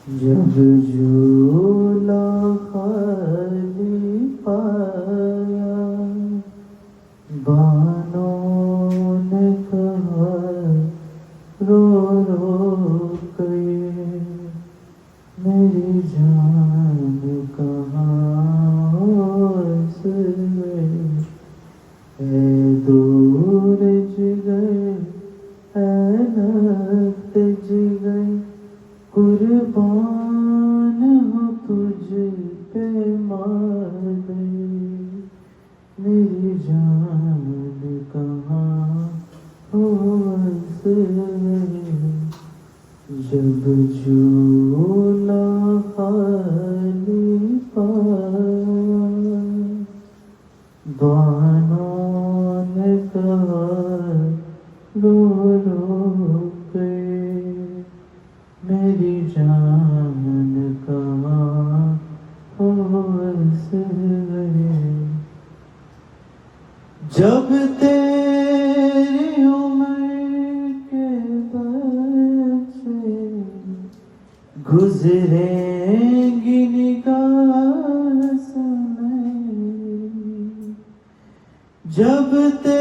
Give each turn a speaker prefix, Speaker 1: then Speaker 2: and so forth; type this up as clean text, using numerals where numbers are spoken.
Speaker 1: जब झूला खाली पाया, बानों ने कहा रो रो के, मेरी जान कहाँ उस गई, ऐ दूर जिगर ऐनक जिगर, कुर्बान हो तुझ पे मार गई, मेरी जान कहाँ हो बस गई। जब झूला खाली पाया, बानों ने कहा रो रो के, मेरी जान कहाँ हो बस गई। जब तेरी उम्र के बच्चे गुजरेंगी निगाह से मेरी, जब तेरी